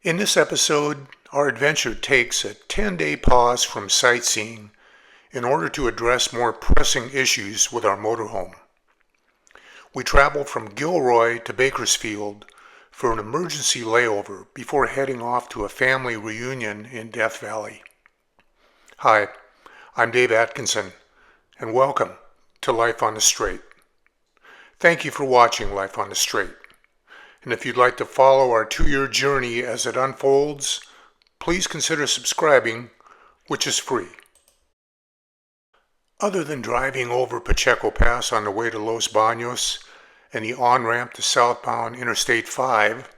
In this episode, our adventure takes a 10-day pause from sightseeing in order to address more pressing issues with our motorhome. We traveled from Gilroy to Bakersfield for an emergency layover before heading off to a family reunion in Death Valley. Hi, I'm Dave Atkinson, and welcome to Life on the Straight. Thank you for watching Life on the Straight. And if you'd like to follow our 2-year journey as it unfolds, please consider subscribing, which is free. Other than driving over Pacheco Pass on the way to Los Baños and the on-ramp to southbound Interstate 5,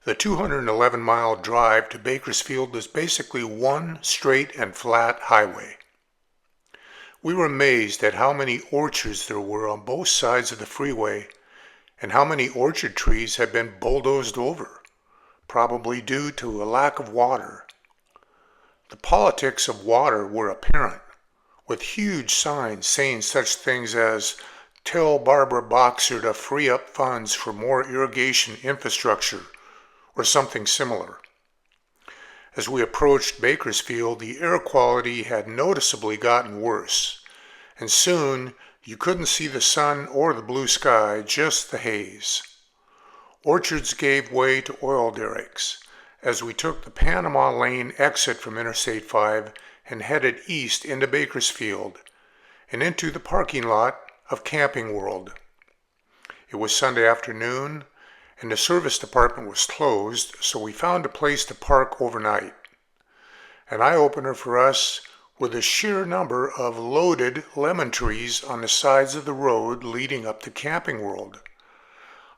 the 211-mile drive to Bakersfield is basically one straight and flat highway. We were amazed at how many orchards there were on both sides of the freeway and how many orchard trees had been bulldozed over, probably due to a lack of water. The politics of water were apparent, with huge signs saying such things as, "Tell Barbara Boxer to free up funds for more irrigation infrastructure," or something similar. As we approached Bakersfield, the air quality had noticeably gotten worse, and soon you couldn't see the sun or the blue sky, just the haze. Orchards gave way to oil derricks as we took the Panama Lane exit from Interstate 5 and headed east into Bakersfield and into the parking lot of Camping World. It was Sunday afternoon and the service department was closed, so we found a place to park overnight. An eye-opener for us were the sheer number of loaded lemon trees on the sides of the road leading up to Camping World.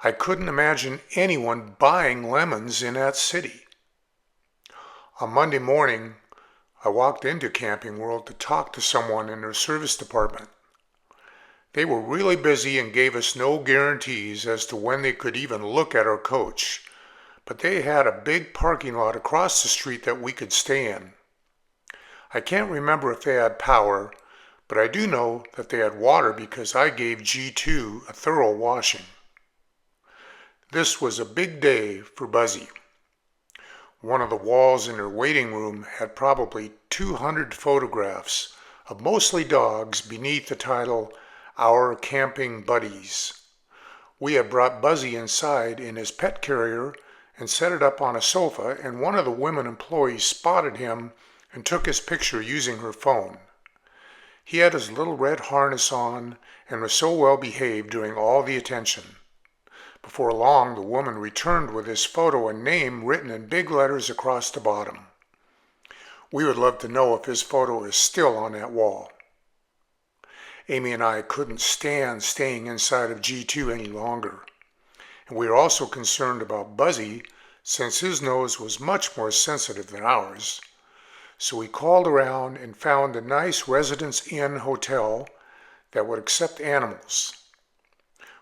I couldn't imagine anyone buying lemons in that city. On Monday morning, I walked into Camping World to talk to someone in their service department. They were really busy and gave us no guarantees as to when they could even look at our coach, but they had a big parking lot across the street that we could stay in. I can't remember if they had power, but I do know that they had water because I gave G2 a thorough washing. This was a big day for Buzzie. One of the walls in her waiting room had probably 200 photographs of mostly dogs beneath the title, "Our Camping Buddies." We had brought Buzzie inside in his pet carrier and set it up on a sofa, and one of the women employees spotted him and took his picture using her phone. He had his little red harness on and was so well behaved during all the attention. Before long, the woman returned with his photo and name written in big letters across the bottom. We would love to know if his photo is still on that wall. Amy and I couldn't stand staying inside of G2 any longer, and we were also concerned about Buzzie since his nose was much more sensitive than ours. So we called around and found a nice Residence Inn hotel that would accept animals.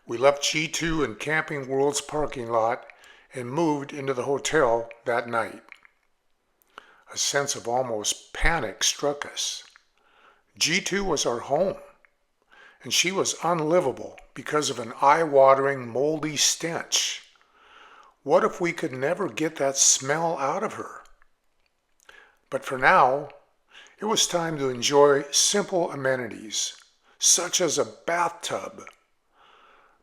We left G2 in Camping World's parking lot and moved into the hotel that night. A sense of almost panic struck us. G2 was our home, and she was unlivable because of an eye-watering, moldy stench. What if we could never get that smell out of her? But for now, it was time to enjoy simple amenities, such as a bathtub.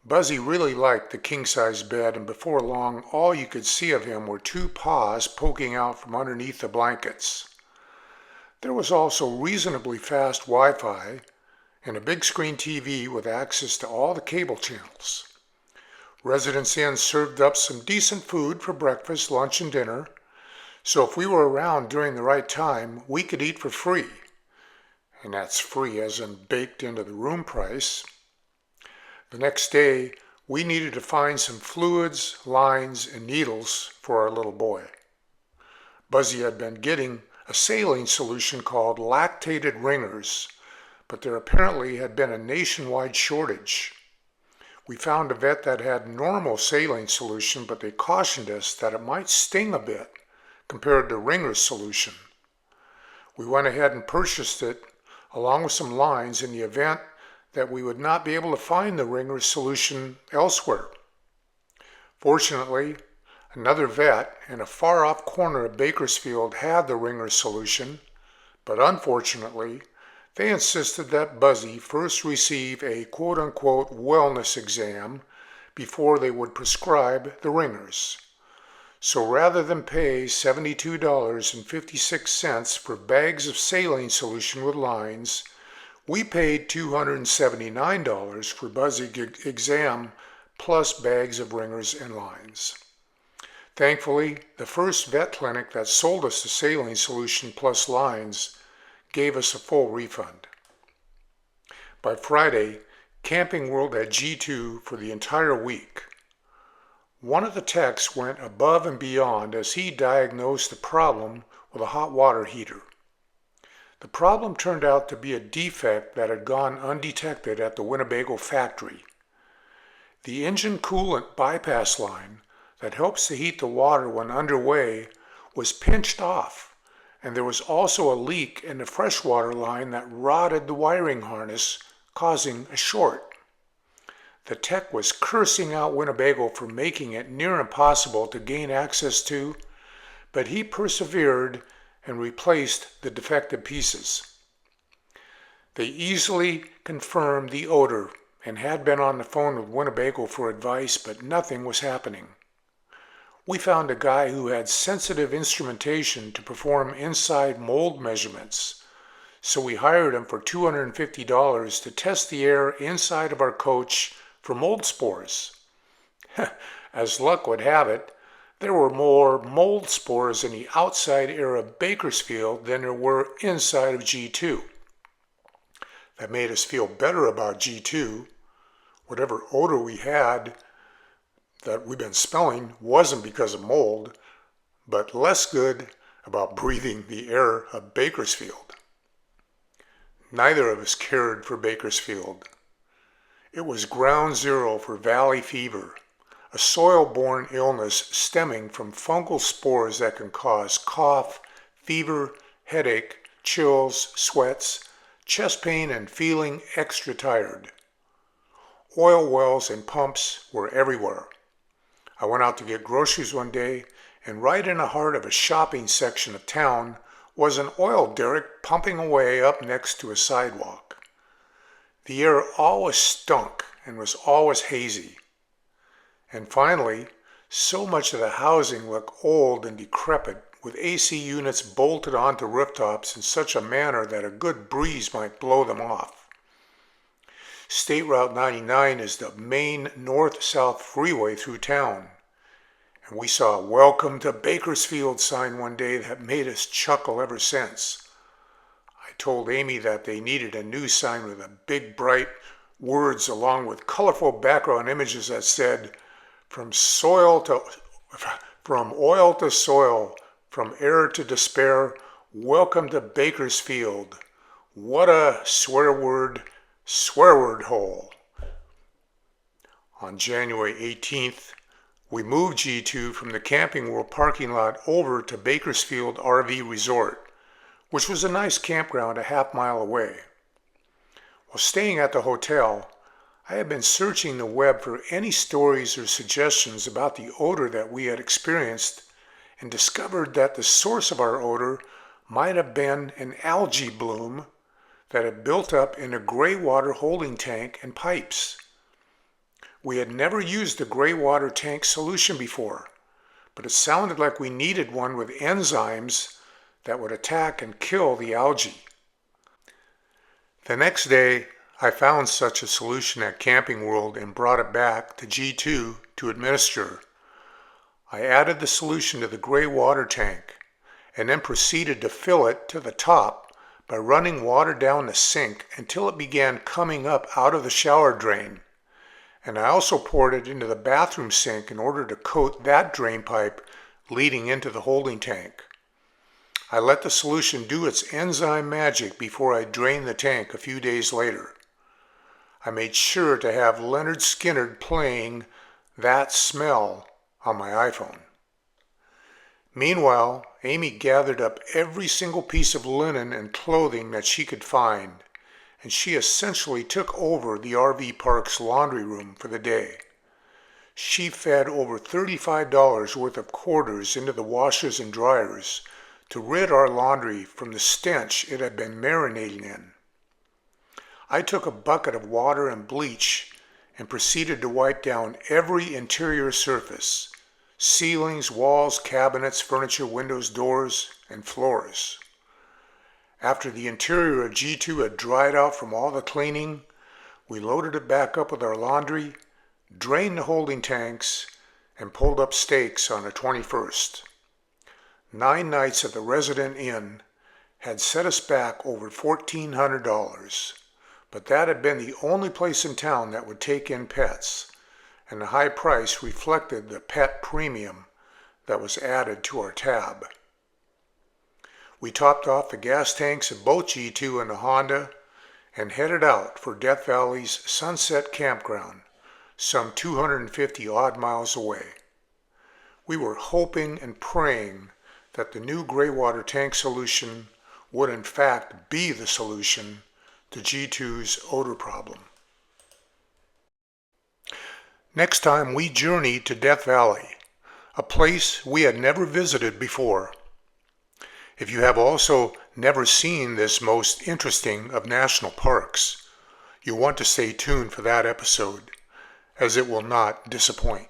Buzzie really liked the king-size bed, and before long, all you could see of him were 2 paws poking out from underneath the blankets. There was also reasonably fast Wi-Fi and a big screen TV with access to all the cable channels. Residence Inn served up some decent food for breakfast, lunch, and dinner, so if we were around during the right time, we could eat for free. And that's free as in baked into the room price. The next day, we needed to find some fluids, lines, and needles for our little boy. Buzzie had been getting a saline solution called lactated ringers, but there apparently had been a nationwide shortage. We found a vet that had normal saline solution, but they cautioned us that it might sting a bit compared to Ringer's solution. We went ahead and purchased it along with some lines in the event that we would not be able to find the Ringer's solution elsewhere. Fortunately, Another vet in a far-off corner of Bakersfield had the ringer solution, but unfortunately, they insisted that Buzzie first receive a quote-unquote wellness exam before they would prescribe the ringers. So rather than pay $72.56 for bags of saline solution with lines, we paid $279 for Buzzie exam plus bags of ringers and lines. Thankfully, the first vet clinic that sold us the saline solution plus lines gave us a full refund. By Friday, Camping World had G2 for the entire week. One of the techs went above and beyond as he diagnosed the problem with a hot water heater. The problem turned out to be a defect that had gone undetected at the Winnebago factory. The engine coolant bypass line that helps to heat the water when underway was pinched off, and there was also a leak in the freshwater line that rotted the wiring harness, causing a short. The tech was cursing out Winnebago for making it near impossible to gain access to, but he persevered and replaced the defective pieces. They easily confirmed the odor and had been on the phone with Winnebago for advice, but nothing was happening. We found a guy who had sensitive instrumentation to perform inside mold measurements, so we hired him for $250 to test the air inside of our coach for mold spores. As luck would have it, there were more mold spores in the outside air of Bakersfield than there were inside of G2. That made us feel better about G2. Whatever odor we had that we've been smelling wasn't because of mold, but less good about breathing the air of Bakersfield. Neither of us cared for Bakersfield. It was ground zero for valley fever, a soil-borne illness stemming from fungal spores that can cause cough, fever, headache, chills, sweats, chest pain, and feeling extra tired. Oil wells and pumps were everywhere. I went out to get groceries one day, and right in the heart of a shopping section of town was an oil derrick pumping away up next to a sidewalk. The air always stunk and was always hazy. And finally, so much of the housing looked old and decrepit, with AC units bolted onto rooftops in such a manner that a good breeze might blow them off. State Route 99 is the main north-south freeway through town, and we saw a "Welcome to Bakersfield" sign one day that made us chuckle ever since. I told Amy that they needed a new sign with a big bright words along with colorful background images that said, from oil to soil, from air to despair, welcome to Bakersfield. What a swear word hole. On January 18th, we moved G2 from the Camping World parking lot over to Bakersfield RV Resort, which was a nice campground a half-mile away. While staying at the hotel, I had been searching the web for any stories or suggestions about the odor that we had experienced and discovered that the source of our odor might have been an algae bloom that had built up in a gray water holding tank and pipes. We had never used the gray water tank solution before, but it sounded like we needed one with enzymes that would attack and kill the algae. The next day, I found such a solution at Camping World and brought it back to G2 to administer. I added the solution to the gray water tank and then proceeded to fill it to the top by running water down the sink until it began coming up out of the shower drain. And I also poured it into the bathroom sink in order to coat that drain pipe leading into the holding tank. I let the solution do its enzyme magic before I drained the tank a few days later. I made sure to have Leonard Skinner playing That Smell on my iPhone. Meanwhile, Amy gathered up every single piece of linen and clothing that she could find, and she essentially took over the RV park's laundry room for the day. She fed over $35 worth of quarters into the washers and dryers to rid our laundry from the stench it had been marinating in. I took a bucket of water and bleach and proceeded to wipe down every interior surface: ceilings, walls, cabinets, furniture, windows, doors, and floors. After the interior of G2 had dried out from all the cleaning, we loaded it back up with our laundry, drained the holding tanks, and pulled up stakes on the 21st. 9 nights at the Resident Inn had set us back over $1,400, but that had been the only place in town that would take in pets, and the high price reflected the pet premium that was added to our tab. We topped off the gas tanks of both G2 and the Honda and headed out for Death Valley's Sunset Campground, some 250 odd miles away. We were hoping and praying that the new gray water tank solution would in fact be the solution to G2's odor problem. Next time we journeyed to Death Valley, a place we had never visited before. If you have also never seen this most interesting of national parks, you'll want to stay tuned for that episode, as it will not disappoint.